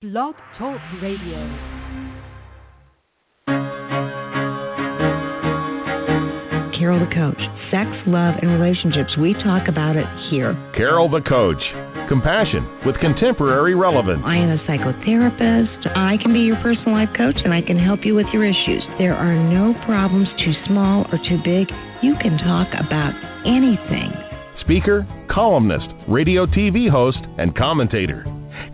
Blog Talk Radio. Carol the Coach. Sex, love, and relationships. We talk about it here. Carol the Coach. Compassion with contemporary relevance. I am a psychotherapist. I can be your personal life coach, and I can help you with your issues. There are no problems too small or too big. You can talk about anything. Speaker, columnist, radio TV host, and commentator.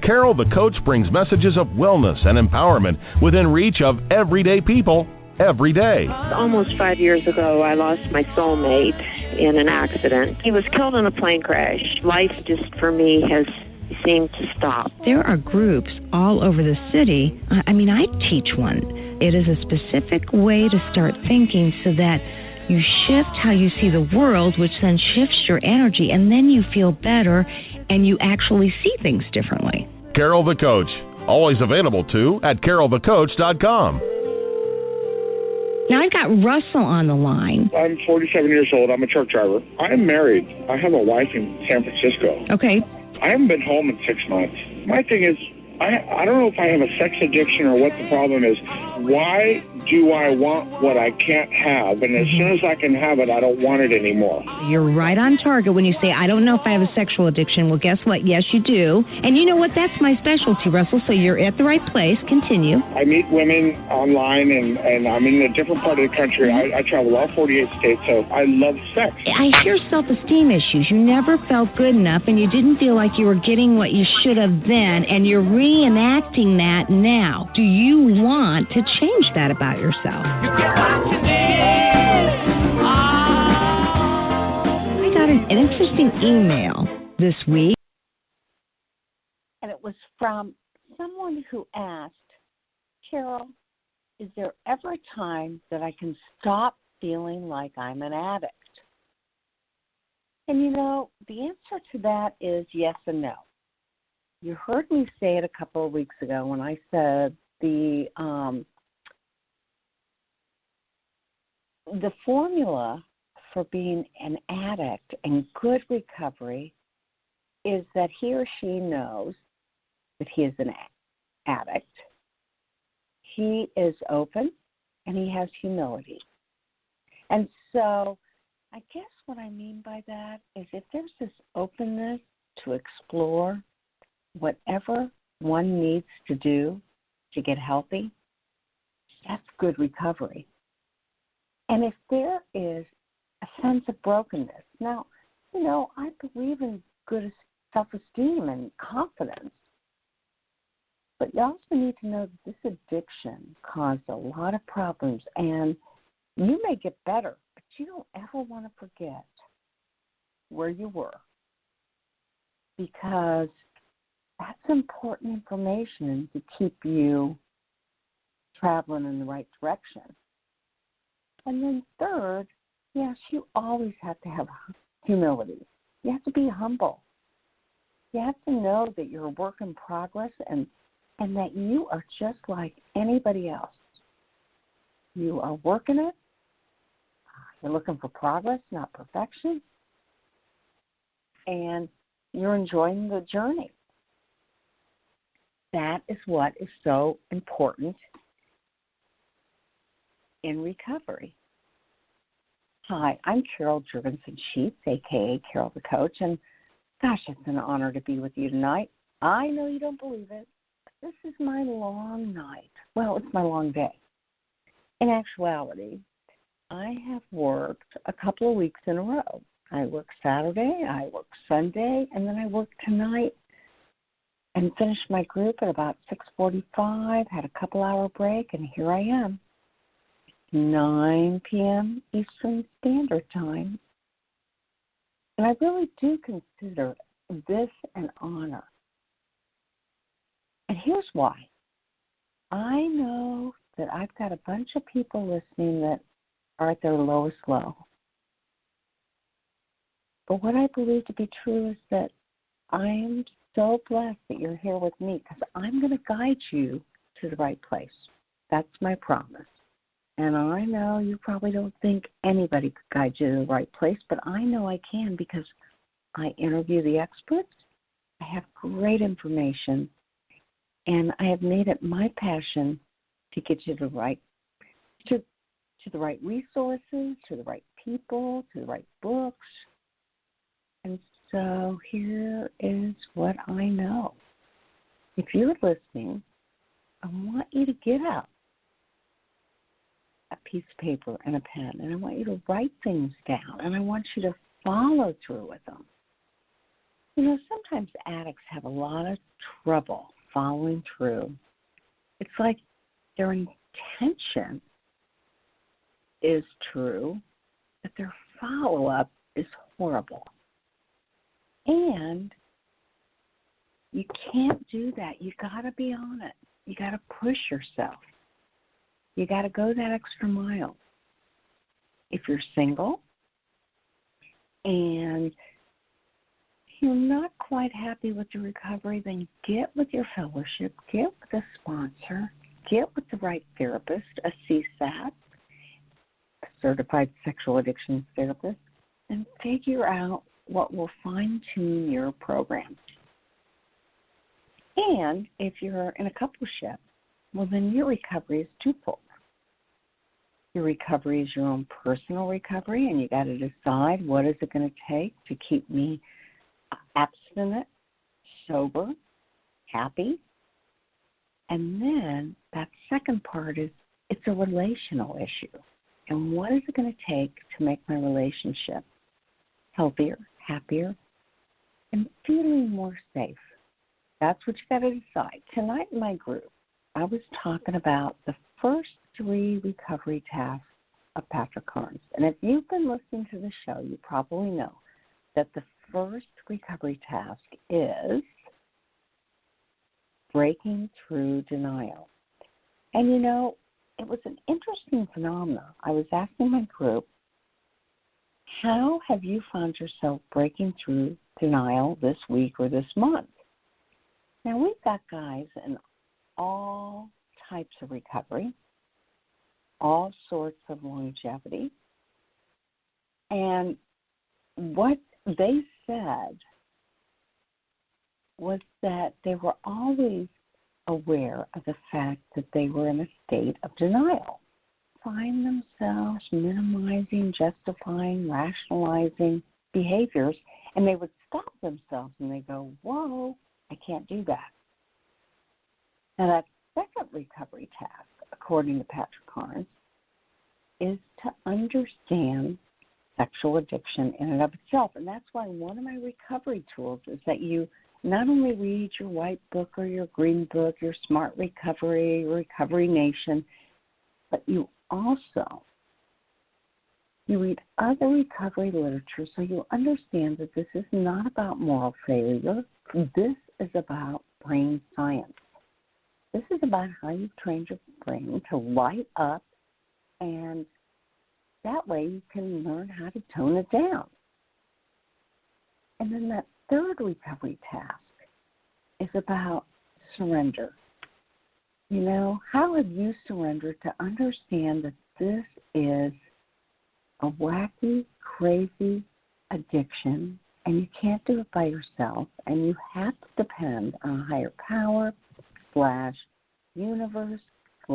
Carol the Coach brings messages of wellness and empowerment within reach of everyday people every day. Almost 5 years ago, I lost my soulmate in an accident. He was killed in a plane crash. Life just, for me, has seemed to stop. There are groups all over the city. I teach one. It is a specific way to start thinking so that you shift how you see the world, which then shifts your energy, and then you feel better and you actually see things differently. Carol the Coach. Always available, too, at carolthecoach.com. Now, I've got Russell on the line. I'm 47 years old. I'm a truck driver. I am married. I have a wife in San Francisco. Okay. I haven't been home in 6 months. My thing is, I don't know if I have a sex addiction or what the problem is. Why do I want what I can't have? And as soon as I can have it, I don't want it anymore. You're right on target when you say, I don't know if I have a sexual addiction. Well, guess what? Yes, you do. And you know what? That's my specialty, Russell. So you're at the right place. Continue. I meet women online, and I'm in a different part of the country. I travel all 48 states, so I love sex. I hear self-esteem issues. You never felt good enough, and you didn't feel like you were getting what you should have then, and you're reenacting that now. Do you want to change that about yourself? I got an interesting email this week. And it was from someone who asked, Carol, is there ever a time that I can stop feeling like I'm an addict? And the answer to that is yes and no. You heard me say it a couple of weeks ago when I said the formula for being an addict and good recovery is that he or she knows that he is an addict. He is open and he has humility. And so I guess what I mean by that is if there's this openness to explore whatever one needs to do to get healthy, that's good recovery. And if there is a sense of brokenness, now, I believe in good self-esteem and confidence, but you also need to know that this addiction caused a lot of problems, and you may get better, but you don't ever want to forget where you were, because that's important information to keep you traveling in the right direction. And then third, yes, you always have to have humility. You have to be humble. You have to know that you're a work in progress and that you are just like anybody else. You are working it. You're looking for progress, not perfection. And you're enjoying the journey. That is what is so important in recovery. Hi, I'm Carol Jurgensen-Sheets, a.k.a. Carol the Coach, and gosh, it's an honor to be with you tonight. I know you don't believe it, but this is my long night. Well, it's my long day. In actuality, I have worked a couple of weeks in a row. I worked Saturday, I worked Sunday, and then I worked tonight and finished my group at about 6:45, had a couple-hour break, and here I am. 9 p.m. Eastern Standard Time. And I really do consider this an honor. And here's why. I know that I've got a bunch of people listening that are at their lowest low. But what I believe to be true is that I am so blessed that you're here with me because I'm going to guide you to the right place. That's my promise. And I know you probably don't think anybody could guide you to the right place, but I know I can because I interview the experts. I have great information. And I have made it my passion to get you to the right resources, to the right people, to the right books. And so here is what I know. If you're listening, I want you to get out a piece of paper and a pen, and I want you to write things down, and I want you to follow through with them. You know, sometimes addicts have a lot of trouble following through. It's like their intention is true, but their follow-up is horrible. And you can't do that. You got to be on it. You got to push yourself. You got to go that extra mile. If you're single and you're not quite happy with your recovery, then get with your fellowship, get with a sponsor, get with the right therapist, a CSAT, a certified sexual addiction therapist, and figure out what will fine-tune your program. And if you're in a coupleship, well, then your recovery is twofold. Your recovery is your own personal recovery, and you got to decide what is it going to take to keep me abstinent, sober, happy. And then that second part is it's a relational issue. And what is it going to take to make my relationship healthier, happier, and feeling more safe? That's what you got to decide. Tonight in my group, I was talking about the first 3 recovery tasks of Patrick Carnes. And if you've been listening to the show, you probably know that the first recovery task is breaking through denial. And, you know, it was an interesting phenomenon. I was asking my group, how have you found yourself breaking through denial this week or this month? Now, we've got guys in all types of recovery, all sorts of longevity. And what they said was that they were always aware of the fact that they were in a state of denial, find themselves minimizing, justifying, rationalizing behaviors, and they would stop themselves and they go, whoa, I can't do that. Now, that second recovery task, according to Patrick Carnes, is to understand sexual addiction in and of itself. And that's why one of my recovery tools is that you not only read your white book or your green book, your Smart Recovery, Recovery Nation, but you also read other recovery literature so you understand that this is not about moral failure. This is about brain science. This is about how you've trained your brain to light up, and that way you can learn how to tone it down. And then that third recovery task is about surrender. You know, how have you surrendered to understand that this is a wacky, crazy addiction, and you can't do it by yourself, and you have to depend on a higher power / universe /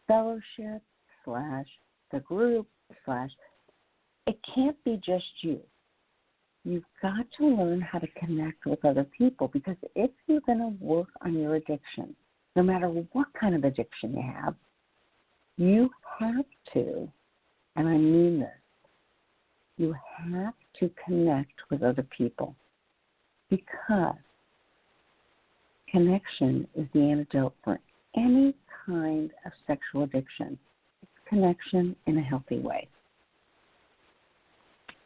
fellowship / the group / it can't be just you. You've got to learn how to connect with other people, because if you're going to work on your addiction, no matter what kind of addiction you have to, and I mean this, you have to connect with other people, because connection is the antidote for any kind of sexual addiction. It's connection in a healthy way.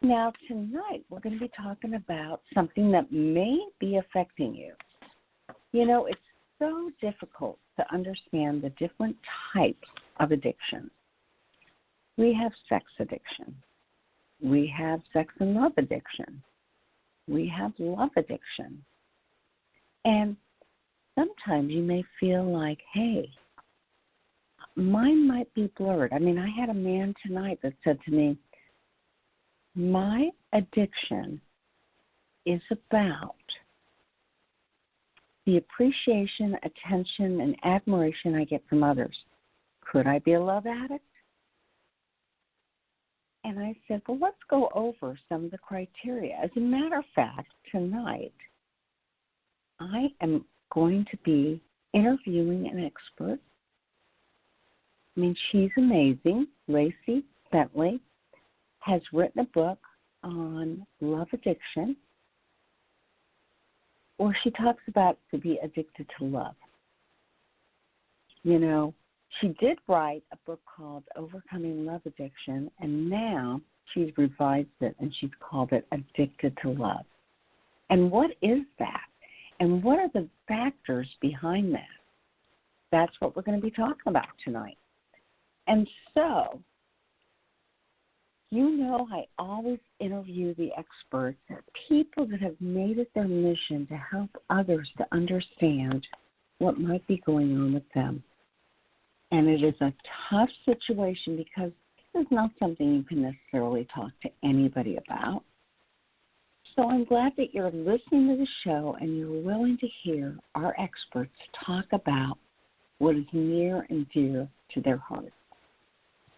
Now, tonight, we're going to be talking about something that may be affecting you. You know, it's so difficult to understand the different types of addiction. We have sex addiction. We have sex and love addiction. We have love addiction. And sometimes you may feel like, hey, mine might be blurred. I mean, I had a man tonight that said to me, my addiction is about the appreciation, attention, and admiration I get from others. Could I be a love addict? And I said, well, let's go over some of the criteria. As a matter of fact, tonight, I am going to be interviewing an expert. I mean, she's amazing. Lacy Bentley has written a book on love addiction, where she talks about to be addicted to love. You know, she did write a book called Overcoming Love Addiction, and now she's revised it and she's called it Addicted to Love. And what is that? And what are the factors behind that? That's what we're going to be talking about tonight. And so, you know, I always interview the experts, people that have made it their mission to help others to understand what might be going on with them. And it is a tough situation because this is not something you can necessarily talk to anybody about. So I'm glad that you're listening to the show and you're willing to hear our experts talk about what is near and dear to their hearts.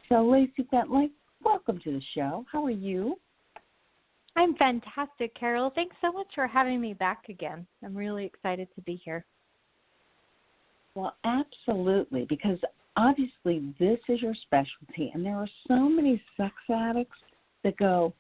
So, Lacy Bentley, welcome to the show. How are you? I'm fantastic, Carol. Thanks so much for having me back again. I'm really excited to be here. Well, absolutely, because obviously this is your specialty, and there are so many sex addicts that go,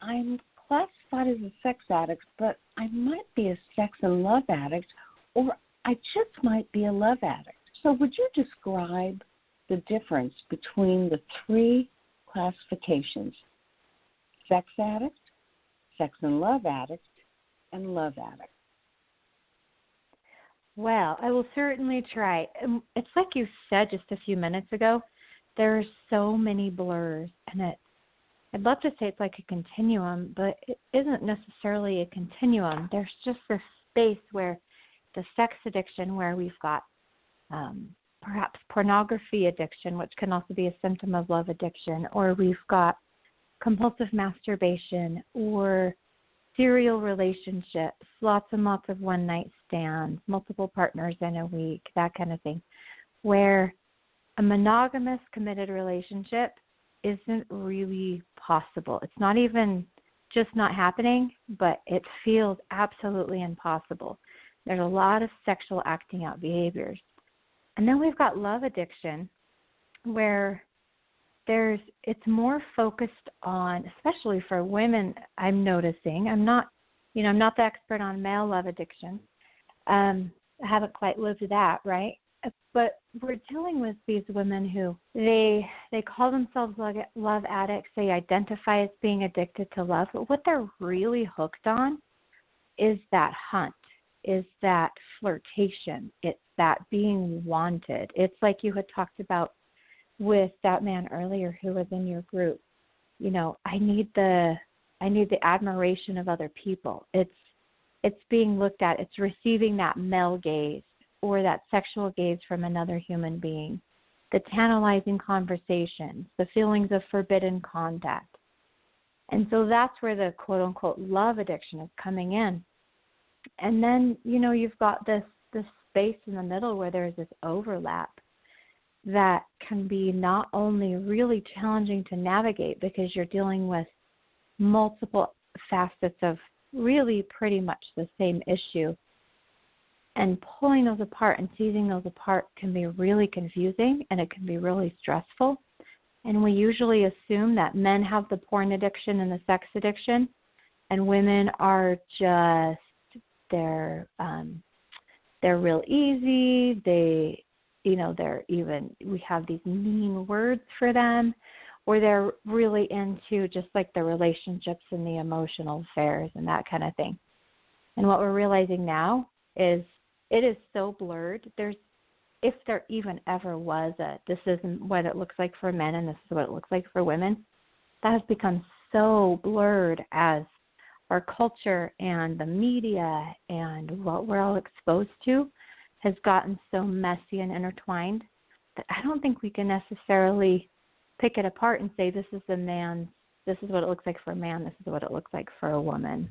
I'm classified as a sex addict, but I might be a sex and love addict, or I just might be a love addict. So would you describe the difference between the three classifications: sex addict, sex and love addict, and love addict? Well, I will certainly try. It's like you said just a few minutes ago, there are so many blurs, and I'd love to say it's like a continuum, but it isn't necessarily a continuum. There's just this space where the sex addiction, where we've got perhaps pornography addiction, which can also be a symptom of love addiction, or we've got compulsive masturbation or serial relationships, lots and lots of one-night stands, multiple partners in a week, that kind of thing, where a monogamous committed relationship isn't really possible. It's not even just not happening, but it feels absolutely impossible. There's a lot of sexual acting out behaviors. And then we've got love addiction, where it's more focused on, especially for women, I'm noticing. I'm not the expert on male love addiction. I haven't quite lived that, right? But we're dealing with these women who they call themselves love addicts. They identify as being addicted to love, but what they're really hooked on is that hunt, is that flirtation. It's that being wanted. It's like you had talked about with that man earlier who was in your group. You know, I need the admiration of other people. It's being looked at. It's receiving that male gaze or that sexual gaze from another human being, the tantalizing conversations, the feelings of forbidden contact. And so that's where the quote-unquote love addiction is coming in. And then, you know, you've got this space in the middle where there's this overlap that can be not only really challenging to navigate because you're dealing with multiple facets of really pretty much the same issue, and pulling those apart and teasing those apart can be really confusing, and it can be really stressful. And we usually assume that men have the porn addiction and the sex addiction, and women are just they're real easy. We have these mean words for them, or they're really into just like the relationships and the emotional affairs and that kind of thing. And what we're realizing now is it is so blurred. If there even ever was this isn't what it looks like for men and this is what it looks like for women, that has become so blurred as our culture and the media and what we're all exposed to has gotten so messy and intertwined that I don't think we can necessarily pick it apart and say this is what it looks like for a man, this is what it looks like for a woman.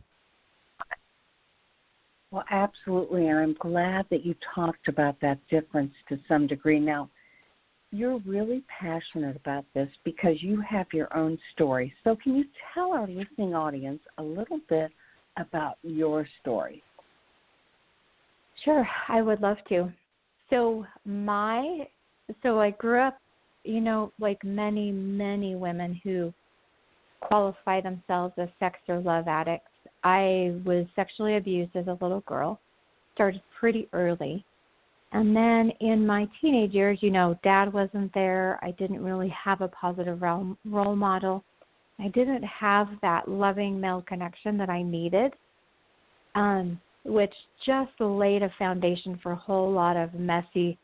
Well, absolutely, and I'm glad that you talked about that difference to some degree. Now, you're really passionate about this because you have your own story. So can you tell our listening audience a little bit about your story? Sure, I would love to. So I grew up, like many women who qualify themselves as sex or love addicts. I was sexually abused as a little girl, started pretty early. And then in my teenage years, Dad wasn't there. I didn't really have a positive role model. I didn't have that loving male connection that I needed, which just laid a foundation for a whole lot of messy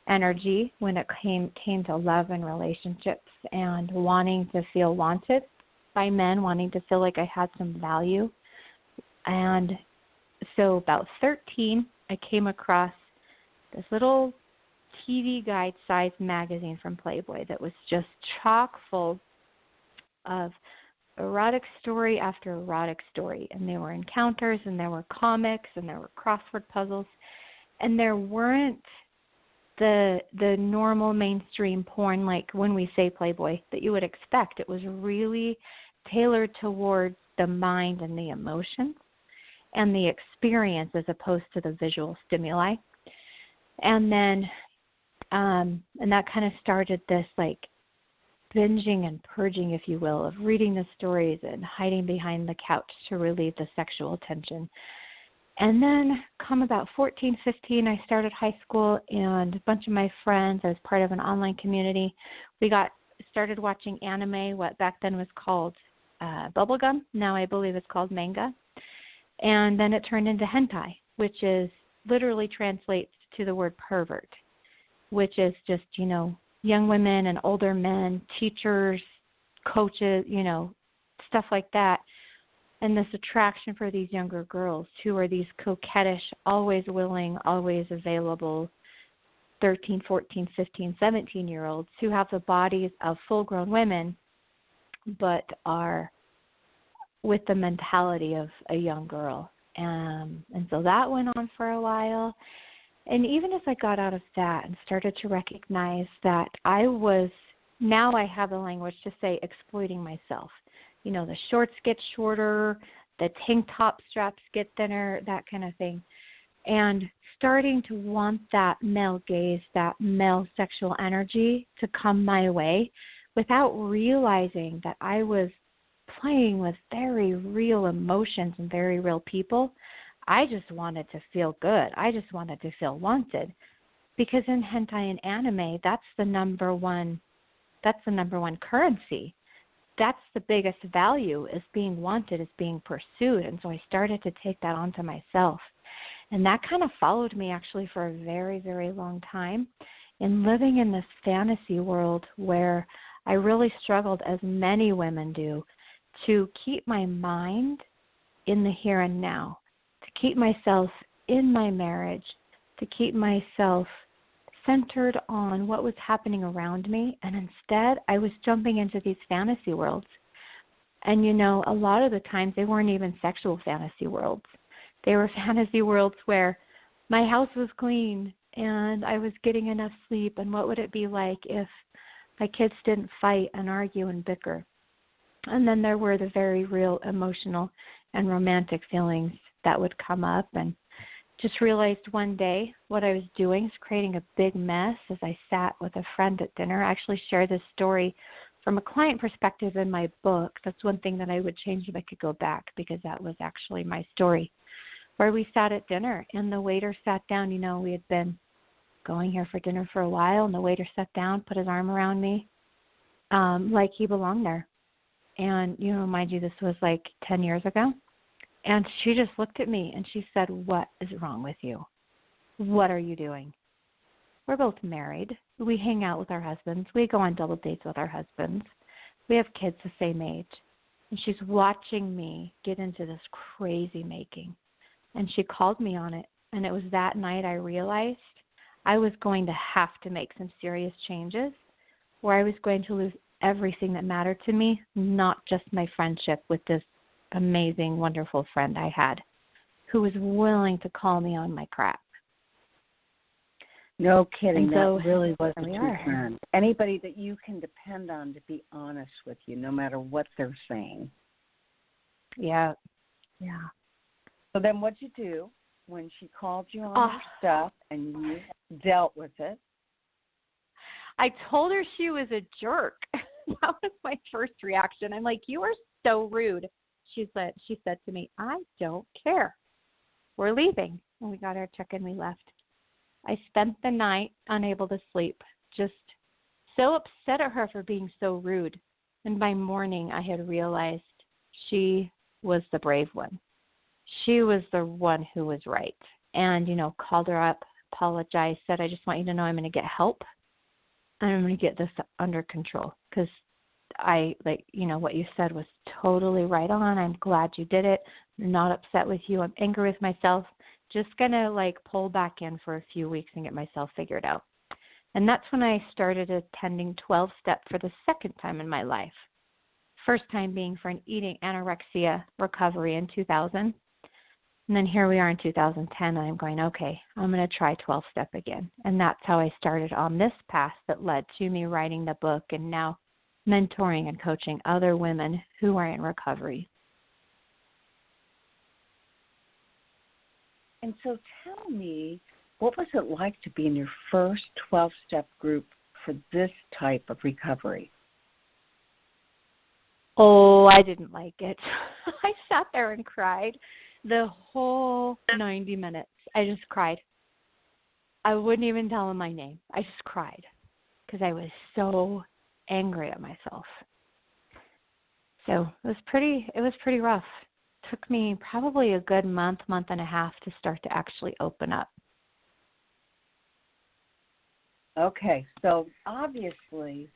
energy when it came to love and relationships and wanting to feel wanted by men, wanting to feel like I had some value. And so about 13, I came across this little TV guide-sized magazine from Playboy that was just chock full of erotic story after erotic story. And there were encounters, and there were comics, and there were crossword puzzles. And there weren't the normal mainstream porn, like when we say Playboy, that you would expect. It was really tailored toward the mind and the emotions and the experience as opposed to the visual stimuli. And then, and that kind of started this like binging and purging, if you will, of reading the stories and hiding behind the couch to relieve the sexual tension. And then come about 14, 15, I started high school, and a bunch of my friends, I was part of an online community. We started watching anime, what back then was called bubblegum. Now I believe it's called manga. And then it turned into hentai, which is literally translates to the word pervert, which is just, young women and older men, teachers, coaches, stuff like that. And this attraction for these younger girls who are these coquettish, always willing, always available 13, 14, 15, 17-year-olds who have the bodies of full-grown women but are with the mentality of a young girl. And so that went on for a while. And even as I got out of that and started to recognize that now I have the language to say exploiting myself. The shorts get shorter, the tank top straps get thinner, that kind of thing. And starting to want that male gaze, that male sexual energy to come my way without realizing that I was playing with very real emotions and very real people. I just wanted to feel good. I just wanted to feel wanted. Because in hentai and anime, that's the number one currency. That's the biggest value, is being wanted, is being pursued. And so I started to take that onto myself. And that kind of followed me actually for a very, very long time in living in this fantasy world where I really struggled, as many women do, to keep my mind in the here and now, to keep myself in my marriage, to keep myself centered on what was happening around me. And instead, I was jumping into these fantasy worlds. And, a lot of the times they weren't even sexual fantasy worlds. They were fantasy worlds where my house was clean and I was getting enough sleep. And what would it be like if my kids didn't fight and argue and bicker? And then there were the very real emotional and romantic feelings that would come up. And just realized one day what I was doing is creating a big mess as I sat with a friend at dinner. I actually share this story from a client perspective in my book. That's one thing that I would change if I could go back, because that was actually my story, where we sat at dinner and the waiter sat down. We had been going here for dinner for a while, and the waiter sat down, put his arm around me like he belonged there. And, mind you, this was like 10 years ago. And she just looked at me and she said, "What is wrong with you? What are you doing?" We're both married. We hang out with our husbands. We go on double dates with our husbands. We have kids the same age. And she's watching me get into this crazy making. And she called me on it. And it was that night I realized I was going to have to make some serious changes, where I was going to lose everything that mattered to me, not just my friendship with this amazing, wonderful friend I had, who was willing to call me on my crap. No kidding. And so, that really was a we true are. friend. Anybody that you can depend on to be honest with you, no matter what they're saying. Yeah. Yeah. So then what'd you do when she called you on her stuff and you dealt with it? I told her she was a jerk. That was my first reaction. I'm like, you are so rude. She said to me, I don't care. We're leaving. And we got our check and we left. I spent the night unable to sleep, just so upset at her for being so rude. And by morning, I had realized she was the brave one. She was the one who was right. And, called her up, apologized, said, I just want you to know I'm going to get help. And I'm going to get this under control. Because what you said was totally right on. I'm glad you did it. I'm not upset with you. I'm angry with myself. Just going to pull back in for a few weeks and get myself figured out. And that's when I started attending 12-step for the second time in my life. First time being for an eating anorexia recovery in 2000. And then here we are in 2010, and I'm going, okay, I'm going to try 12-step again. And that's how I started on this path that led to me writing the book and now mentoring and coaching other women who are in recovery. And so tell me, what was it like to be in your first 12-step group for this type of recovery? Oh, I didn't like it. I sat there and cried the whole 90 minutes. I just cried. I wouldn't even tell him my name. I just cried because I was so angry at myself. So it was pretty rough. It took me probably a good month and a half to start to actually open up. Okay, so obviously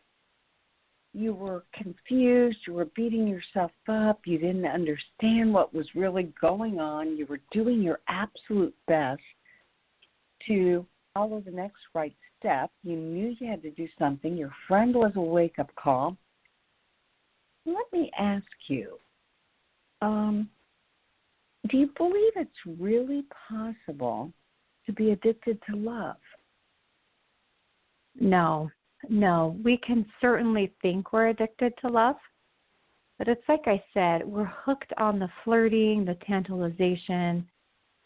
you were confused, you were beating yourself up, you didn't understand what was really going on, you were doing your absolute best to follow the next right step. You knew you had to do something. Your friend was a wake-up call. Let me ask you, do you believe it's really possible to be addicted to love? No. We can certainly think we're addicted to love, but it's like I said, we're hooked on the flirting, the tantalization,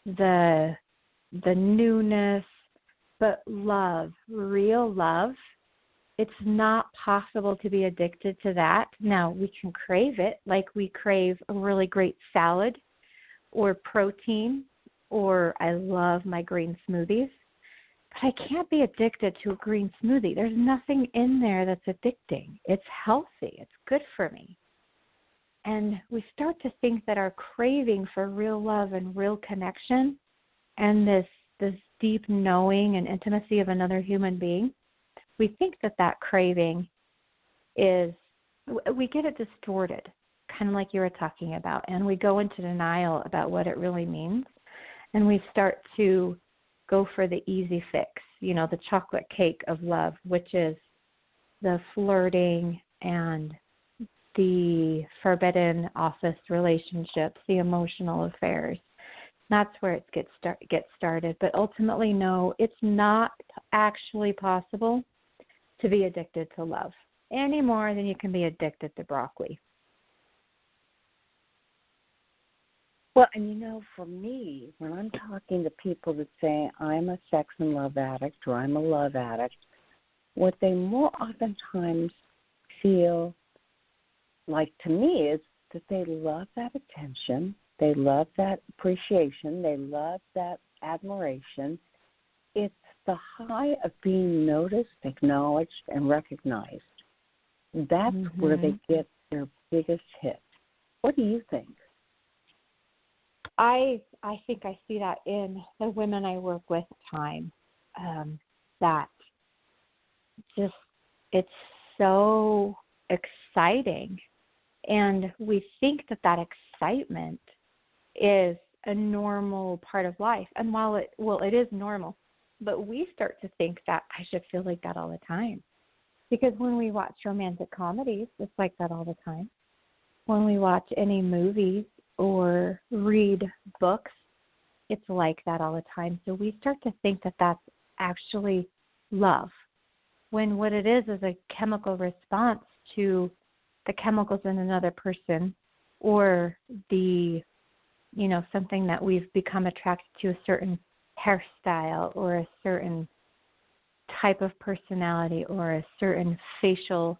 the newness, but love, real love, it's not possible to be addicted to that. Now, we can crave it like we crave a really great salad or protein, or I love my green smoothies. But I can't be addicted to a green smoothie. There's nothing in there that's addicting. It's healthy. It's good for me. And we start to think that our craving for real love and real connection and this deep knowing and intimacy of another human being, we think that craving is, we get it distorted, kind of like you were talking about, and we go into denial about what it really means. And we start to go for the easy fix, the chocolate cake of love, which is the flirting and the forbidden office relationships, the emotional affairs. That's where it gets started. But ultimately, no, it's not actually possible to be addicted to love any more than you can be addicted to broccoli. Well, and for me, when I'm talking to people that say I'm a sex and love addict or I'm a love addict, what they more oftentimes feel like to me is that they love that attention, they love that appreciation, they love that admiration. It's the high of being noticed, acknowledged, and recognized. That's where they get their biggest hit. What do you think? I think I see that in the women I work with time, that just, it's so exciting. And we think that excitement is a normal part of life. And while it is normal, but we start to think that I should feel like that all the time. Because when we watch romantic comedies, it's like that all the time. When we watch any movies or read books, it's like that all the time. So we start to think that that's actually love, when what it is a chemical response to the chemicals in another person, or the, something that we've become attracted to, a certain hairstyle or a certain type of personality or a certain facial,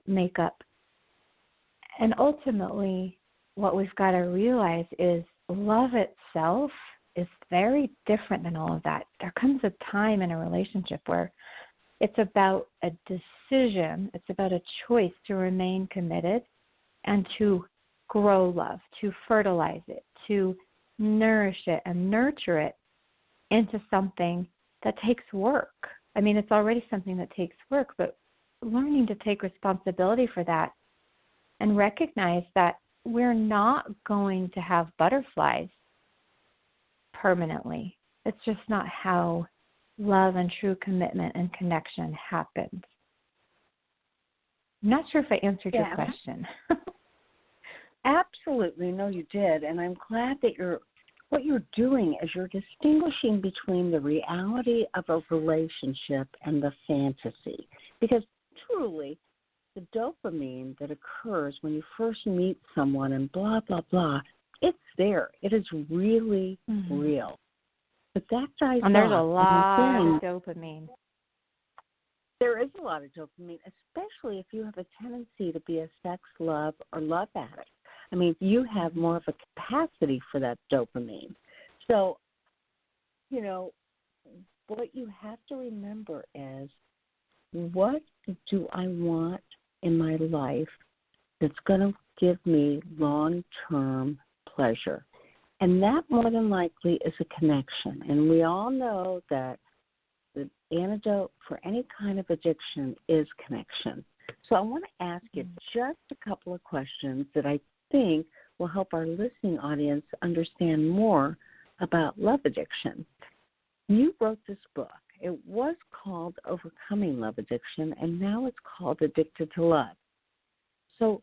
makeup. And ultimately, what we've got to realize is love itself is very different than all of that. There comes a time in a relationship where it's about a decision, it's about a choice to remain committed and to grow love, to fertilize it, to nourish it and nurture it into something that takes work. I mean, it's already something that takes work, but learning to take responsibility for that and recognize that we're not going to have butterflies permanently. It's just not how love and true commitment and connection happens. I'm not sure if I answered your question. Absolutely. No, you did. And I'm glad that what you're doing is you're distinguishing between the reality of a relationship and the fantasy. Because truly, the dopamine that occurs when you first meet someone and blah, blah, blah, it's there. It is really real. But that dies off. And there's a lot of dopamine. There is a lot of dopamine, especially if you have a tendency to be a sex, love, or love addict. I mean, you have more of a capacity for that dopamine. So, what you have to remember is, what do I want in my life that's going to give me long-term pleasure? And that more than likely is a connection. And we all know that the antidote for any kind of addiction is connection. So I want to ask you just a couple of questions that I think will help our listening audience understand more about love addiction. You wrote this book. It was called Overcoming Love Addiction, and now it's called Addicted to Love. So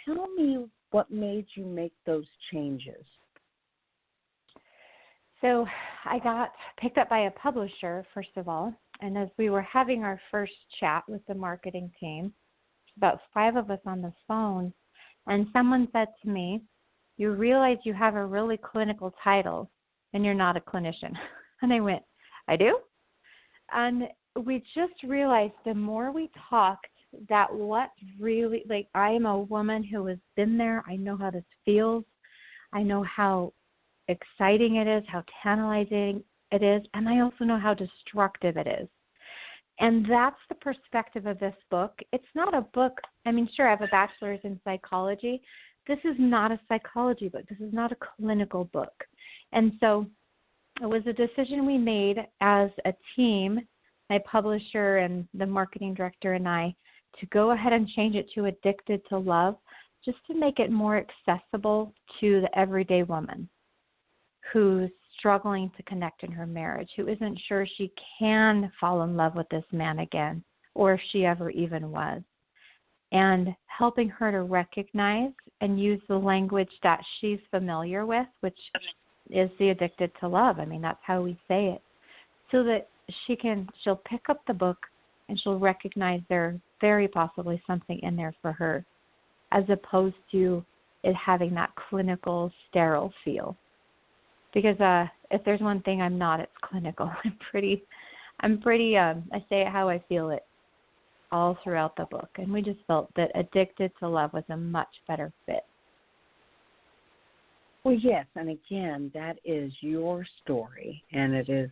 tell me what made you make those changes. So I got picked up by a publisher, first of all, and as we were having our first chat with the marketing team, about 5 of us on the phone, and someone said to me, "You realize you have a really clinical title and you're not a clinician." And I went, "I do?" And we just realized the more we talked that what really, I am a woman who has been there. I know how this feels. I know how exciting it is, how tantalizing it is, and I also know how destructive it is. And that's the perspective of this book. It's not a book. I mean, sure, I have a bachelor's in psychology. This is not a psychology book. This is not a clinical book. And so it was a decision we made as a team, my publisher and the marketing director and I, to go ahead and change it to Addicted to Love, just to make it more accessible to the everyday woman who's struggling to connect in her marriage, who isn't sure she can fall in love with this man again, or if she ever even was. And helping her to recognize and use the language that she's familiar with, which is the Addicted to Love. I mean, that's how we say it. So that she'll pick up the book and she'll recognize there's very possibly something in there for her, as opposed to it having that clinical, sterile feel. Because if there's one thing I'm not, it's clinical. I'm pretty. I say it how I feel it all throughout the book. And we just felt that Addicted to Love was a much better fit. Well, yes, and again, that is your story, and it is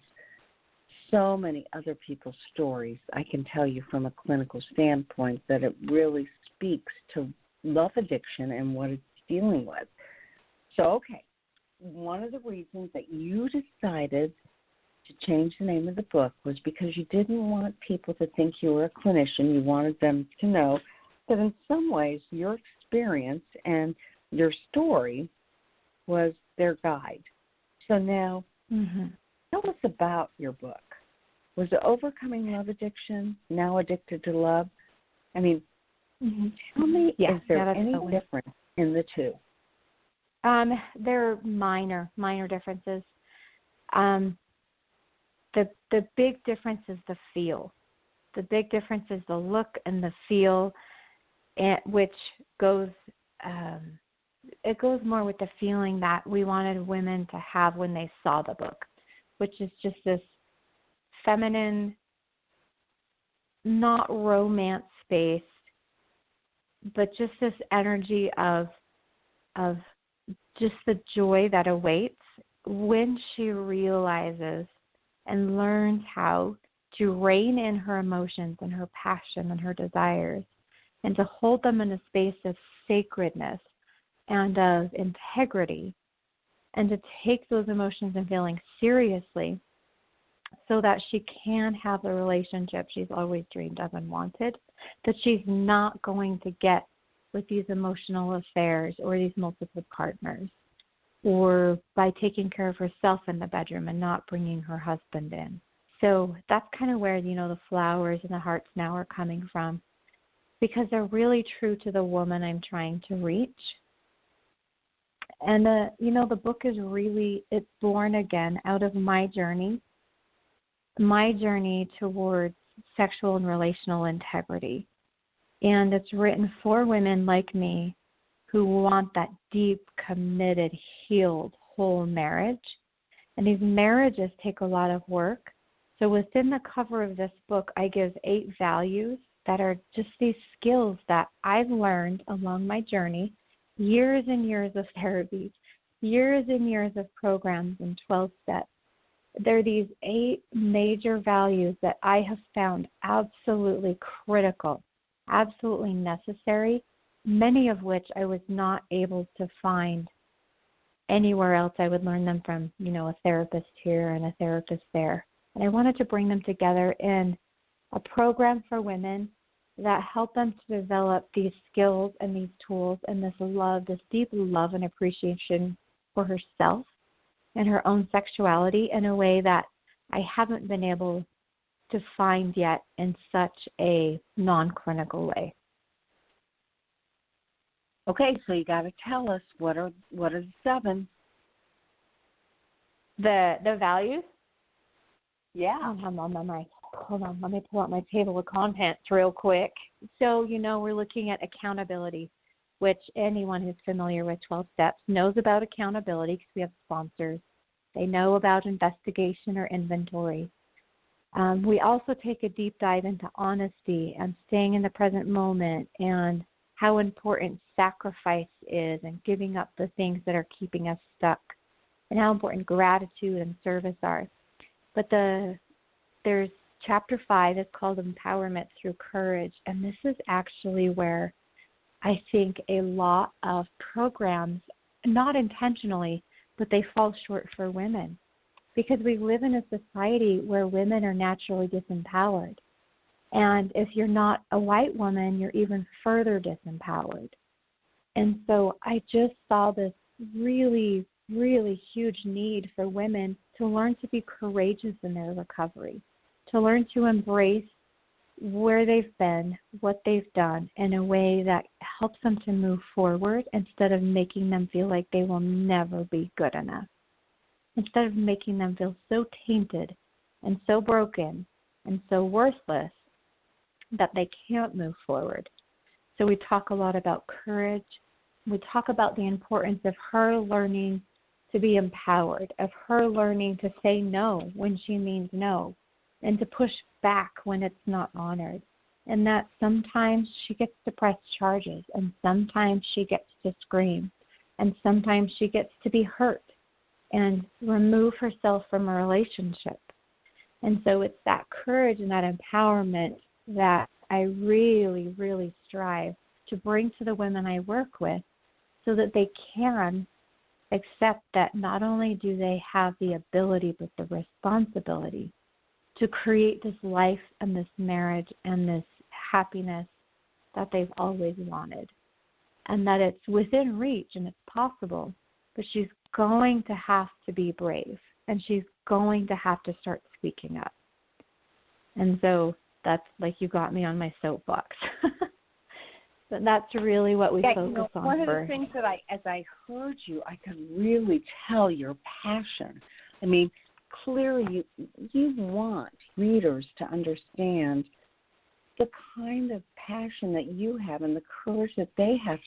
so many other people's stories. I can tell you from a clinical standpoint that it really speaks to love addiction and what it's dealing with. So, okay, one of the reasons that you decided to change the name of the book was because you didn't want people to think you were a clinician. You wanted them to know that in some ways your experience and your story was their guide. So now, tell us about your book. Was it Overcoming Love Addiction, now Addicted to Love? I mean, tell me, is there any difference in the two? There are minor differences. The big difference is the feel. The big difference is the look and the feel, which goes it goes more with the feeling that we wanted women to have when they saw the book, which is just this feminine, not romance-based, but just this energy of just the joy that awaits when she realizes and learns how to rein in her emotions and her passion and her desires, and to hold them in a space of sacredness and of integrity, and to take those emotions and feelings seriously so that she can have the relationship she's always dreamed of and wanted, that she's not going to get with these emotional affairs or these multiple partners, or by taking care of herself in the bedroom and not bringing her husband in. So that's kind of where, the flowers and the hearts now are coming from, because they're really true to the woman I'm trying to reach. And, the book is it's born again out of my journey towards sexual and relational integrity. And it's written for women like me who want that deep, committed, healed, whole marriage. And these marriages take a lot of work. So within the cover of this book, I give 8 values that are just these skills that I've learned along my journey, years and years of therapy, years and years of programs and 12 steps. There are these 8 major values that I have found absolutely critical, absolutely necessary, many of which I was not able to find anywhere else. I would learn them from, a therapist here and a therapist there. And I wanted to bring them together in a program for women that help them to develop these skills and these tools and this love, this deep love and appreciation for herself and her own sexuality in a way that I haven't been able to find yet in such a non-clinical way. Okay, so you got to tell us what are the 7? The values? Yeah. Hold on, let me pull out my table of contents real quick. So, we're looking at accountability, which anyone who's familiar with 12 steps knows about accountability because we have sponsors. They know about investigation or inventory. We also take a deep dive into honesty and staying in the present moment and how important sacrifice is and giving up the things that are keeping us stuck, and how important gratitude and service are. But there's chapter 5 is called Empowerment Through Courage, and this is actually where I think a lot of programs, not intentionally, but they fall short for women, because we live in a society where women are naturally disempowered. And if you're not a white woman, you're even further disempowered. And so I just saw this really, really huge need for women to learn to be courageous in their recovery, to learn to embrace where they've been, what they've done in a way that helps them to move forward instead of making them feel like they will never be good enough, instead of making them feel so tainted and so broken and so worthless that they can't move forward. So we talk a lot about courage. We talk about the importance of her learning to be empowered, of her learning to say no when she means no, and to push back when it's not honored. And that sometimes she gets to press charges, and sometimes she gets to scream, and sometimes she gets to be hurt and remove herself from a relationship. And so it's that courage and that empowerment that I really, really strive to bring to the women I work with, so that they can accept that not only do they have the ability, but the responsibility to create this life and this marriage and this happiness that they've always wanted, and that it's within reach and it's possible, but she's going to have to be brave, and she's going to have to start speaking up. And so that's like, you got me on my soapbox. But that's really what we focus on one first. of the things that as I heard you, I could really tell your passion. I mean, clearly you want readers to understand the kind of passion that you have and the courage that they have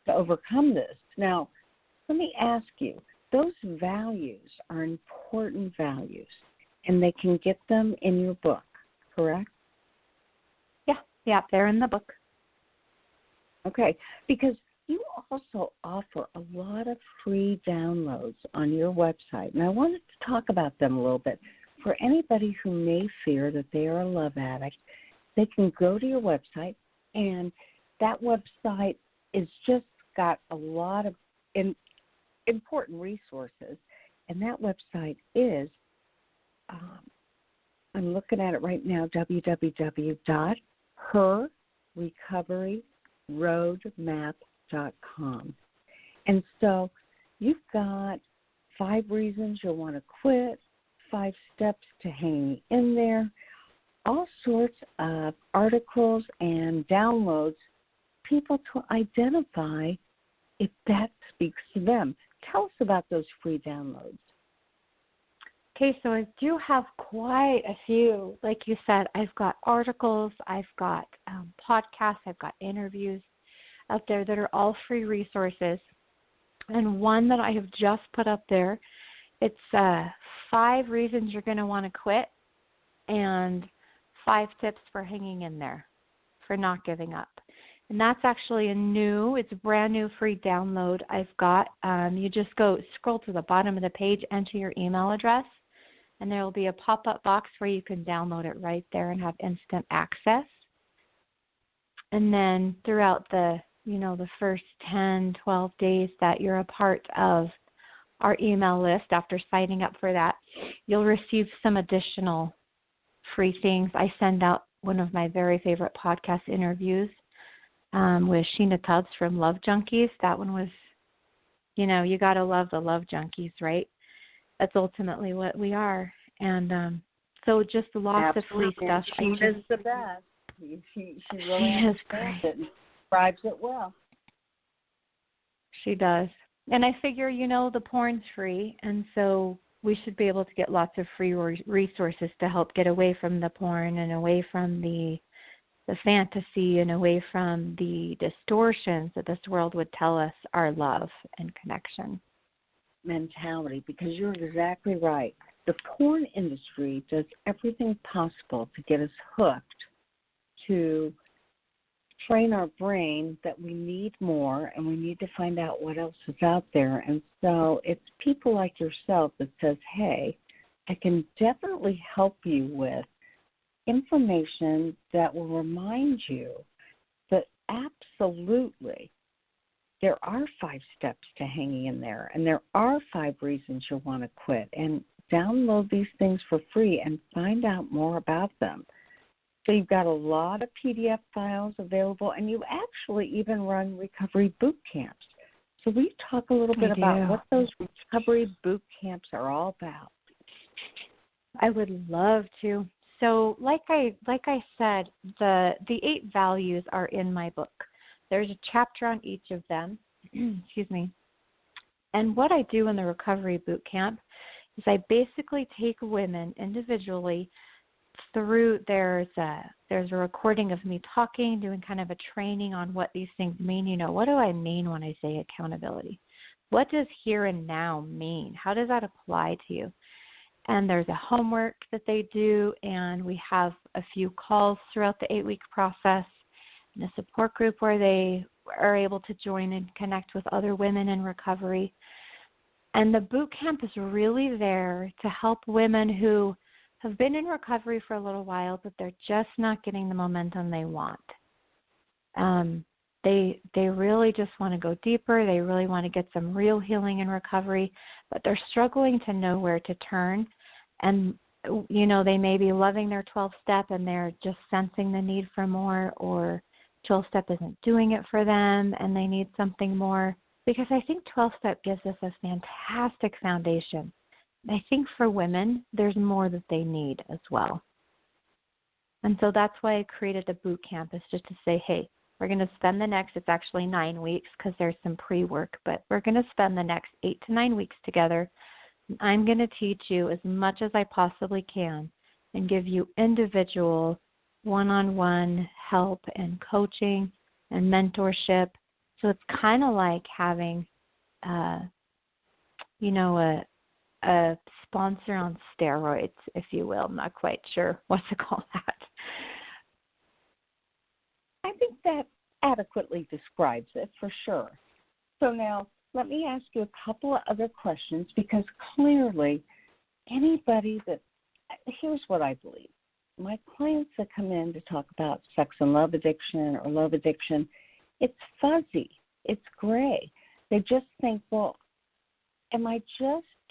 to overcome this. Now, let me ask you, those values are important values, and they can get them in your book, correct? Yeah, they're in the book. Okay, because you also offer a lot of free downloads on your website, and I wanted to talk about them a little bit. For anybody who may fear that they are a love addict, they can go to your website, and that website is just got a lot of important resources, and that website is, I'm looking at it right now, www.herrecoveryroadmap.com. And so you've got 5 reasons you'll want to quit, 5 steps to hanging in there, all sorts of articles and downloads, people to identify if that speaks to them. Tell us about those free downloads. Okay, so I do have quite a few. Like you said, I've got articles, I've got podcasts, I've got interviews out there that are all free resources. And one that I have just put up there, it's 5 reasons you're going to want to quit and 5 tips for hanging in there, for not giving up. And that's actually it's a brand new free download I've got. You just scroll to the bottom of the page, enter your email address, and there will be a pop-up box where you can download it right there and have instant access. And then throughout the first 10, 12 days that you're a part of our email list, after signing up for that, you'll receive some additional free things. I send out one of my very favorite podcast interviews with Sheena Tubbs from Love Junkies. That one was, you got to love the Love Junkies, right? That's ultimately what we are. And so just lots Absolutely. of free stuff. Sheena's the best. She really is great. It and describes it well. She does. And I figure, the porn's free, and so we should be able to get lots of free resources to help get away from the porn and away from the fantasy and away from the distortions that this world would tell us are love and connection. Mentality, because you're exactly right. The porn industry does everything possible to get us hooked, to train our brain that we need more and we need to find out what else is out there. And so it's people like yourself that says, hey, I can definitely help you with information that will remind you that absolutely there are 5 steps to hanging in there, and there are 5 reasons you'll want to quit. And download these things for free and find out more about them. So you've got a lot of PDF files available, and you actually even run recovery boot camps. So we talk a little bit about what those recovery boot camps are all about. I would love to. So like I said, the 8 values are in my book. There's a chapter on each of them. Excuse me. And what I do in the recovery boot camp is I basically take women individually through, there's a recording of me talking, doing kind of a training on what these things mean. What do I mean when I say accountability? What does here and now mean? How does that apply to you? And there's a homework that they do, and we have a few calls throughout the 8-week process and a support group where they are able to join and connect with other women in recovery. And the boot camp is really there to help women who have been in recovery for a little while, but they're just not getting the momentum they want. They really just want to go deeper. They really want to get some real healing in recovery, but they're struggling to know where to turn. And, they may be loving their 12-step and they're just sensing the need for more, or 12-step isn't doing it for them and they need something more. Because I think 12-step gives us a fantastic foundation. I think for women, there's more that they need as well. And so that's why I created the boot camp, is just to say, hey, We're going to spend the next, it's actually 9 weeks because there's some pre-work, but we're going to spend the next 8 to 9 weeks together. I'm going to teach you as much as I possibly can and give you individual one-on-one help and coaching and mentorship. So it's kind of like having, a sponsor on steroids, if you will. I'm not quite sure what to call that. I think that adequately describes it for sure. So now let me ask you a couple of other questions, because clearly anybody here's what I believe. My clients that come in to talk about sex and love addiction or love addiction, it's fuzzy, it's gray. They just think, well,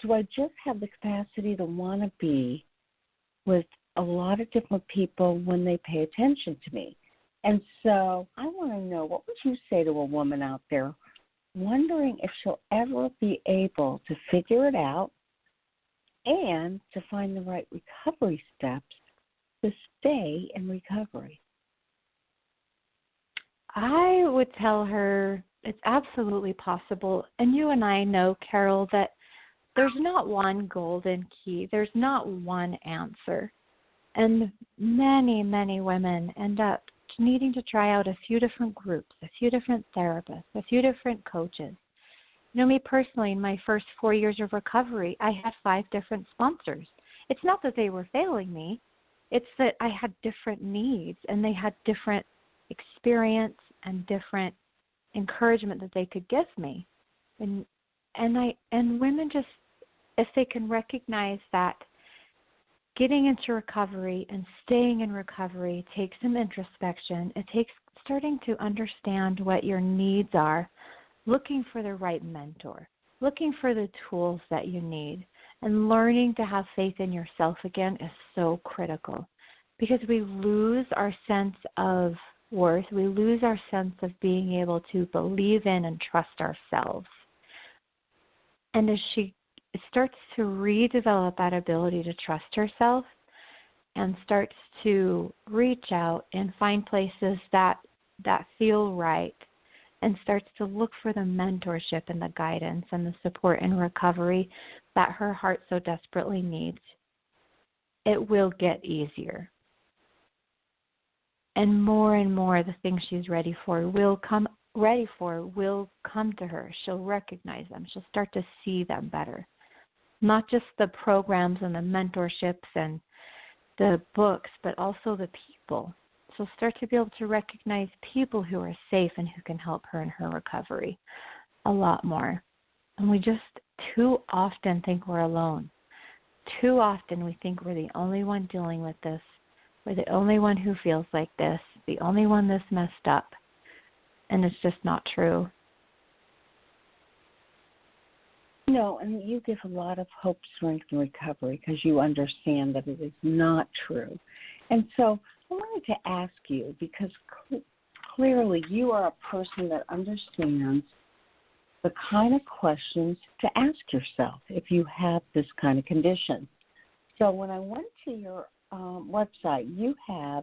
do I just have the capacity to want to be with a lot of different people when they pay attention to me? And so I want to know, what would you say to a woman out there wondering if she'll ever be able to figure it out and to find the right recovery steps to stay in recovery? I would tell her it's absolutely possible. And you and I know, Carol, that there's not one golden key. There's not one answer. And many, many women end up needing to try out a few different groups, a few different therapists, a few different coaches. You know, me personally, in my first 4 years of recovery, I had 5 different sponsors. It's not that they were failing me. It's that I had different needs, and they had different experience and different encouragement that they could give me. And women just, if they can recognize that getting into recovery and staying in recovery takes some introspection. It takes starting to understand what your needs are, looking for the right mentor, looking for the tools that you need, and learning to have faith in yourself again is so critical, because we lose our sense of worth. We lose our sense of being able to believe in and trust ourselves. And as she starts to redevelop that ability to trust herself and starts to reach out and find places that feel right, and starts to look for the mentorship and the guidance and the support in recovery that her heart so desperately needs, it will get easier. And more the things she's ready for will come to her. She'll recognize them. She'll start to see them better. Not just the programs and the mentorships and the books, but also the people. She'll start to be able to recognize people who are safe and who can help her in her recovery a lot more. And we just too often think we're alone. Too often we think we're the only one dealing with this. We're the only one who feels like this, the only one that's messed up. And it's just not true. No, and you give a lot of hope, strength, and recovery because you understand that it is not true. And so I wanted to ask you, because clearly you are a person that understands the kind of questions to ask yourself if you have this kind of condition. So when I went to your website, you have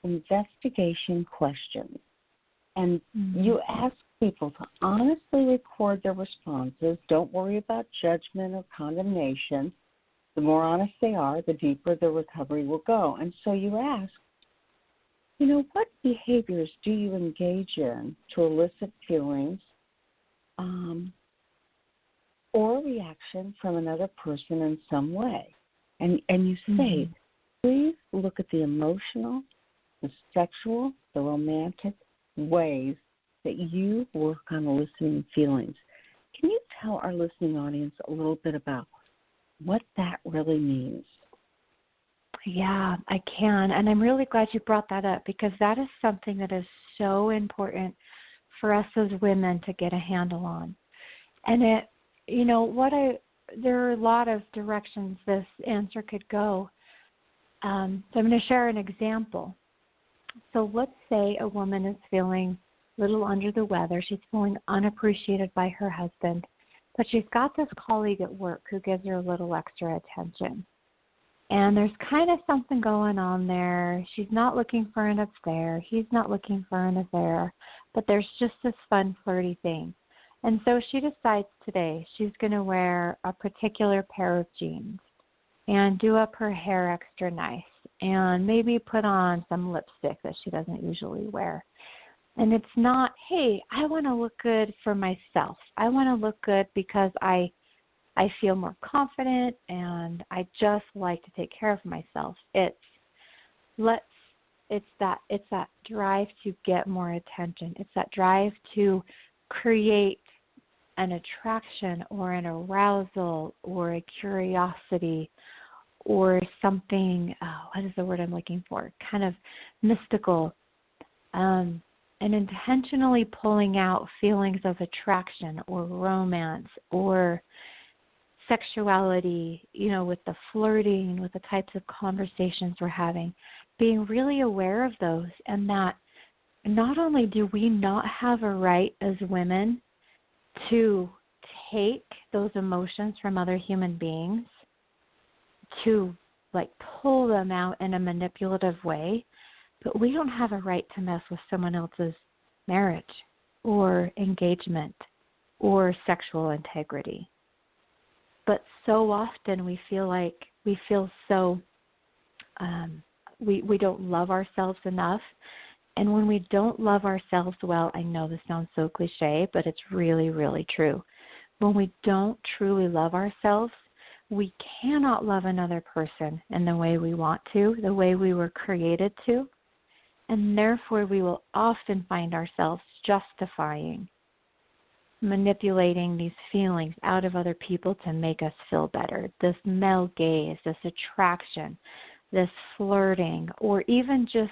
investigation questions. And you ask people to honestly record their responses. Don't worry about judgment or condemnation. The more honest they are, the deeper the recovery will go. And so you ask, what behaviors do you engage in to elicit feelings or reaction from another person in some way? And you say, please look at the emotional, the sexual, the romantic ways that you work on eliciting feelings. Can you tell our listening audience a little bit about what that really means? Yeah, I can. And I'm really glad you brought that up, because that is something that is so important for us as women to get a handle on. And there are a lot of directions this answer could go. So I'm going to share an example. So let's say a woman is feeling a little under the weather. She's feeling unappreciated by her husband, but she's got this colleague at work who gives her a little extra attention. And there's kind of something going on there. She's not looking for an affair. He's not looking for an affair. But there's just this fun, flirty thing. And so she decides today she's going to wear a particular pair of jeans and do up her hair extra nice and maybe put on some lipstick that she doesn't usually wear. And it's not, hey, I want to look good for myself. I want to look good because I feel more confident and I just like to take care of myself. It's that drive to get more attention. It's that drive to create an attraction or an arousal or a curiosity or something, what is the word I'm looking for? Kind of mystical, and intentionally pulling out feelings of attraction or romance or sexuality, with the flirting, with the types of conversations we're having, being really aware of those, and that not only do we not have a right as women to take those emotions from other human beings, to pull them out in a manipulative way, but we don't have a right to mess with someone else's marriage or engagement or sexual integrity. But so often we don't love ourselves enough. And when we don't love ourselves well, I know this sounds so cliche, but it's really, really true. When we don't truly love ourselves, we cannot love another person in the way we want to, the way we were created to. And therefore, we will often find ourselves justifying, manipulating these feelings out of other people to make us feel better. This male gaze, this attraction, this flirting, or even just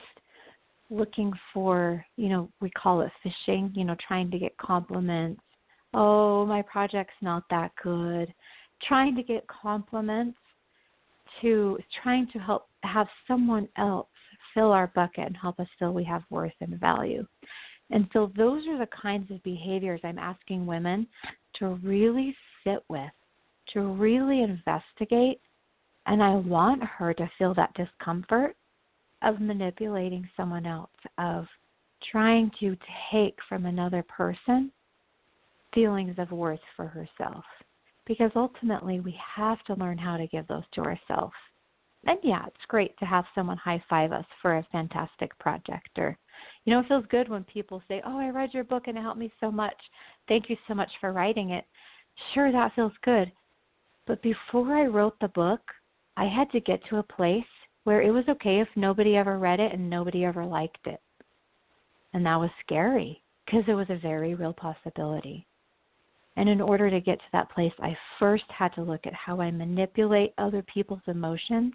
looking for, we call it fishing, trying to get compliments. Oh, my project's not that good. Trying to get compliments, trying to have someone else fill our bucket and help us feel we have worth and value. And so those are the kinds of behaviors I'm asking women to really sit with, to really investigate. And I want her to feel that discomfort of manipulating someone else, of trying to take from another person feelings of worth for herself. Because ultimately we have to learn how to give those to ourselves. And yeah, it's great to have someone high-five us for a fantastic project. Or, it feels good when people say, oh, I read your book and it helped me so much. Thank you so much for writing it. Sure, that feels good. But before I wrote the book, I had to get to a place where it was okay if nobody ever read it and nobody ever liked it. And that was scary because it was a very real possibility. And in order to get to that place, I first had to look at how I manipulate other people's emotions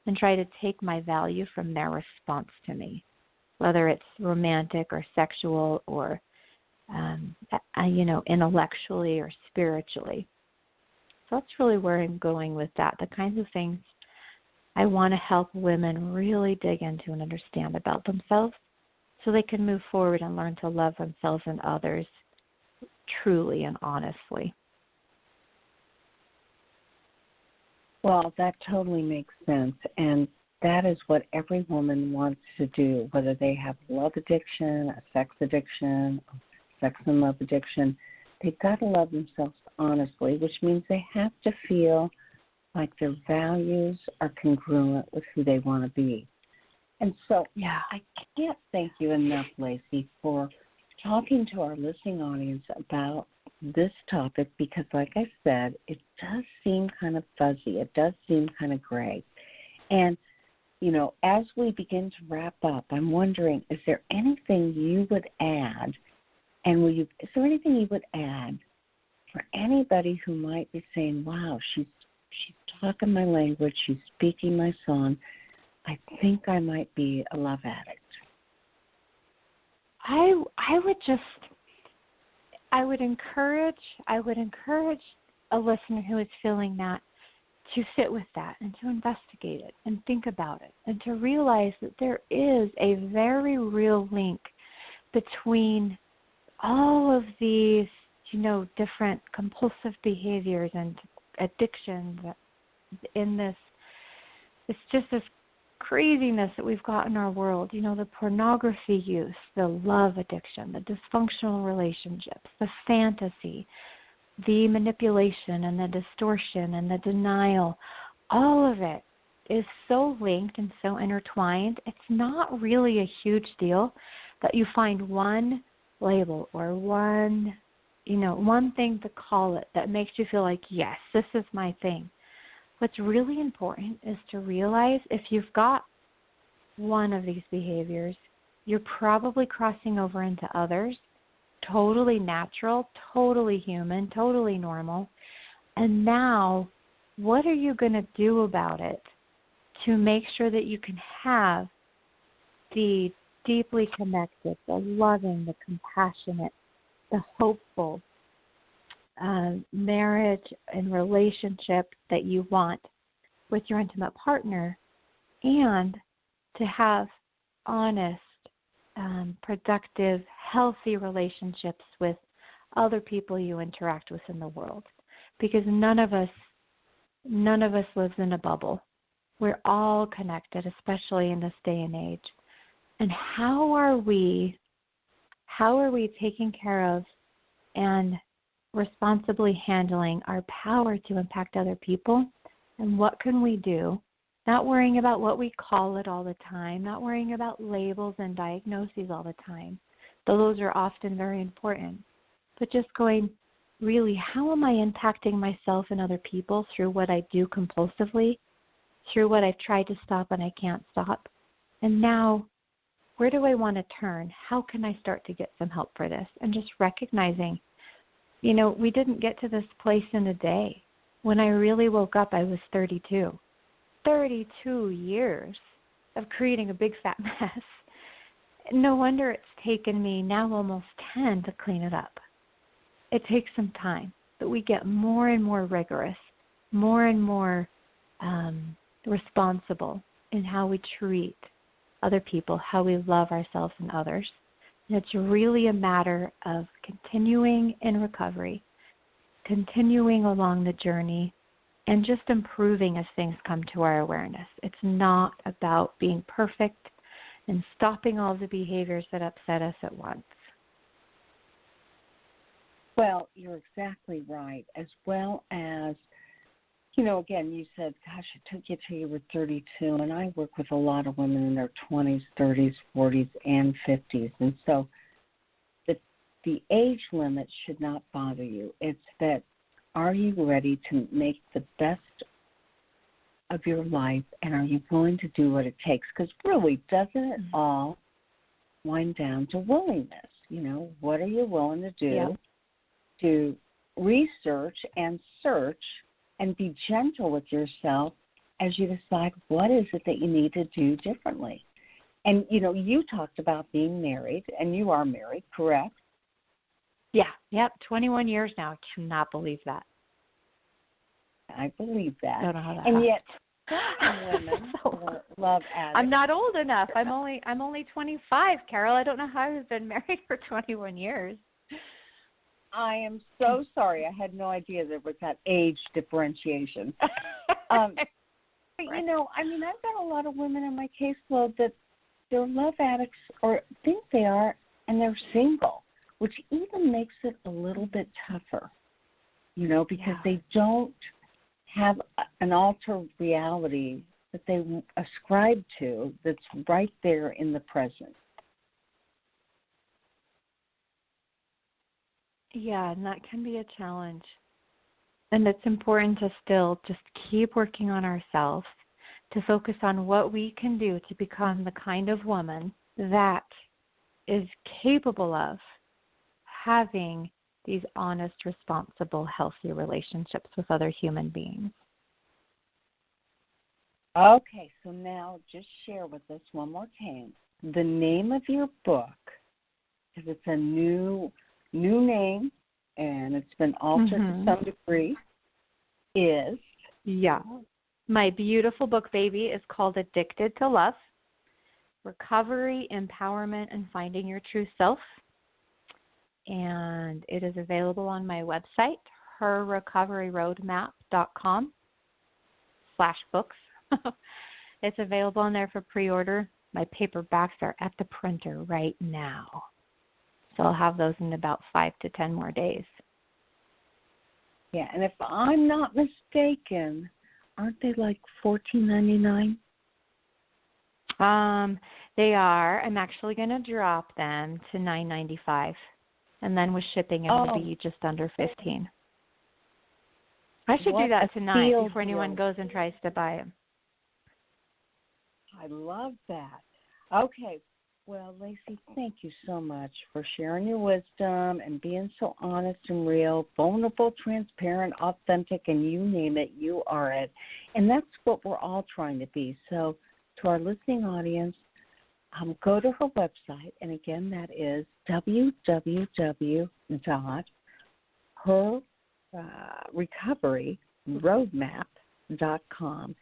and try to take my value from their response to me, whether it's romantic or sexual or, intellectually or spiritually. So that's really where I'm going with that, the kinds of things I want to help women really dig into and understand about themselves so they can move forward and learn to love themselves and others truly and honestly. Well, that totally makes sense. And that is what every woman wants to do, whether they have love addiction, a sex addiction, sex and love addiction. They've got to love themselves honestly, which means they have to feel like their values are congruent with who they want to be. And so I can't thank you enough, Lacy, for talking to our listening audience about this topic because, like I said, it does seem kind of fuzzy. It does seem kind of gray. And, as we begin to wrap up, I'm wondering, is there anything you would add? And is there anything you would add for anybody who might be saying, wow, she's talking my language, she's speaking my song. I think I might be a love addict. I would encourage a listener who is feeling that to sit with that and to investigate it and think about it and to realize that there is a very real link between all of these, different compulsive behaviors and addictions in this it's just this craziness that we've got in our world. You know, the pornography use, the love addiction, the dysfunctional relationships, the fantasy, the manipulation and the distortion and the denial, all of it is so linked and so intertwined. It's not really a huge deal that you find one label or one thing to call it that makes you feel like, yes, this is my thing. What's really important is to realize if you've got one of these behaviors, you're probably crossing over into others, totally natural, totally human, totally normal. And now, what are you going to do about it to make sure that you can have the deeply connected, the loving, the compassionate, the hopeful marriage and relationship that you want with your intimate partner, and to have honest, productive, healthy relationships with other people you interact with in the world? Because none of us lives in a bubble. We're all connected, especially in this day and age. And how are we taking care of and responsibly handling our power to impact other people? And what can we do? Not worrying about what we call it all the time, not worrying about labels and diagnoses all the time, though those are often very important, but just going, really, how am I impacting myself and other people through what I do compulsively, through what I've tried to stop and I can't stop? And now, where do I want to turn? How can I start to get some help for this? And just recognizing, we didn't get to this place in a day. When I really woke up, I was 32. 32 years of creating a big fat mess. No wonder it's taken me now almost 10 to clean it up. It takes some time, but we get more and more rigorous, more and more responsible in how we treat other people, how we love ourselves and others. And it's really a matter of continuing in recovery, continuing along the journey, and just improving as things come to our awareness. It's not about being perfect and stopping all the behaviors that upset us at once. Well, you're exactly right, as well as, again, you said, gosh, it took you till you were 32, and I work with a lot of women in their 20s, 30s, 40s, and 50s, and so the age limit should not bother you. It's that, are you ready to make the best of your life, and are you willing to do what it takes? Because really, doesn't it all wind down to willingness? What are you willing to do to research and search and be gentle with yourself as you decide what is it that you need to do differently? And, you talked about being married, and you are married, correct? Yeah, 21 years now. I cannot believe that. I believe that. I don't know how that and happened. Yet, women love addicts. I'm not old enough. I'm only 25, Carol. I don't know how I've been married for 21 years. I am so sorry. I had no idea there was that age differentiation. But, I've got a lot of women in my caseload that they're love addicts or think they are, and they're single, which even makes it a little bit tougher, because they don't have an altered reality that they ascribe to that's right there in the present. Yeah, and that can be a challenge. And it's important to still just keep working on ourselves, to focus on what we can do to become the kind of woman that is capable of having these honest, responsible, healthy relationships with other human beings. Okay, so now just share with us one more time the name of your book, because it's a new name and it's been altered to some degree, is? Yeah. My beautiful book, baby, is called Addicted to Love, Recovery, Empowerment, and Finding Your True Self. And it is available on my website, herrecoveryroadmap.com/books. It's available in there for pre-order. My paperbacks are at the printer right now. So I'll have those in about 5 to 10 more days. Yeah, and if I'm not mistaken, aren't they like $14.99? They are. I'm actually going to drop them to $9.95, and then with shipping, it'll be just under $15. I should do that tonight before anyone goes and tries to buy them. I love that. Okay. Well, Lacy, thank you so much for sharing your wisdom and being so honest and real, vulnerable, transparent, authentic, and you name it, you are it. And that's what we're all trying to be. So to our listening audience, go to her website, and again, that is www.herrecoveryroadmap.com.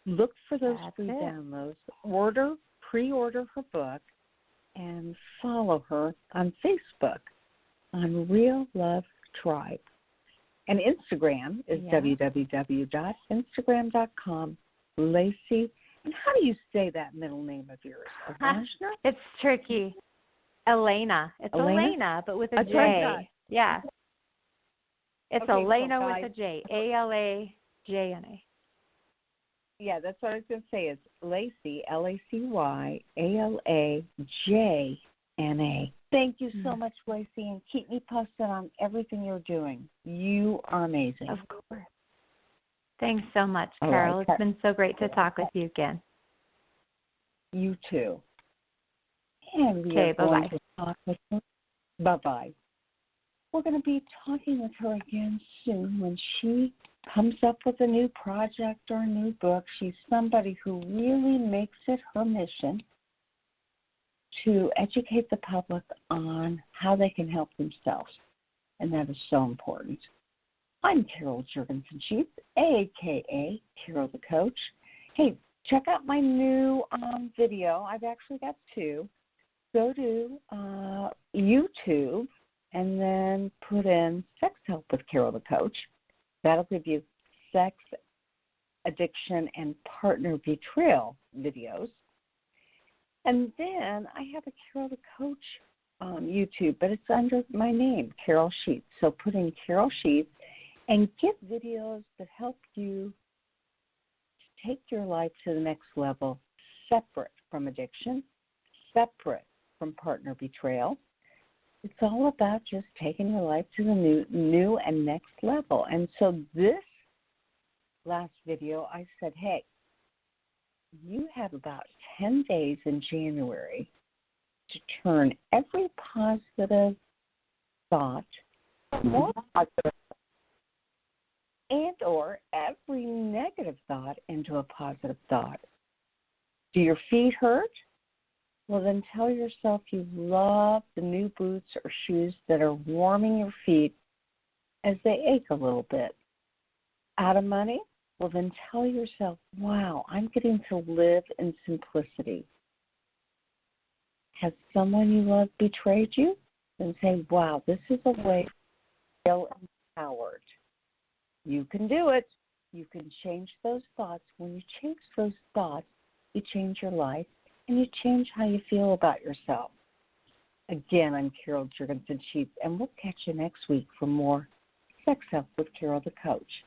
Look for those free downloads. Pre-order her book, and follow her on Facebook on Real Love Tribe. And Instagram is www.instagram.com. Lacy, and how do you say that middle name of yours? Alajna? It's tricky. Alajna. It's Elena, but with a J. Right. Yeah. It's Alajna so with a J. Alajna. Yeah, that's what I was going to say. It's Lacy, Lacyalajna. Thank you so much, Lacy, and keep me posted on everything you're doing. You are amazing. Of course. Thanks so much, All Carol. right. It's been so great to talk with you again. You too. And we are bye-bye. going to talk with her. Bye-bye. We're going to be talking with her again soon when she comes up with a new project or a new book. She's somebody who really makes it her mission to educate the public on how they can help themselves, and that is so important. I'm Carol Jurgensen-Sheets, a.k.a. Carol the Coach. Hey, check out my new video. I've actually got two. Go to YouTube and then put in Sex Help with Carol the Coach. That'll give you sex, addiction, and partner betrayal videos. And then I have a Carol the Coach YouTube, but it's under my name, Carol Sheets. So put in Carol Sheets and get videos that help you take your life to the next level, separate from addiction, separate from partner betrayal. It's all about just taking your life to the new and next level. And so this last video, I said, hey, you have about 10 days in January to turn every positive thought, more positive, and or every negative thought into a positive thought. Do your feet hurt? Well, then tell yourself you love the new boots or shoes that are warming your feet as they ache a little bit. Out of money? Well, then tell yourself, wow, I'm getting to live in simplicity. Has someone you love betrayed you? Then say, wow, this is a way to feel empowered. You can do it. You can change those thoughts. When you change those thoughts, you change your life, and you change how you feel about yourself. Again, I'm Carol Jurgensen-Sheets, and we'll catch you next week for more Sex Help with Carol the Coach.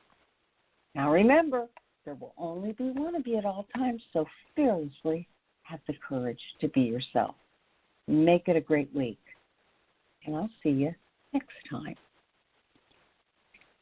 Now remember, there will only be one of you at all times, so fearlessly have the courage to be yourself. Make it a great week, and I'll see you next time.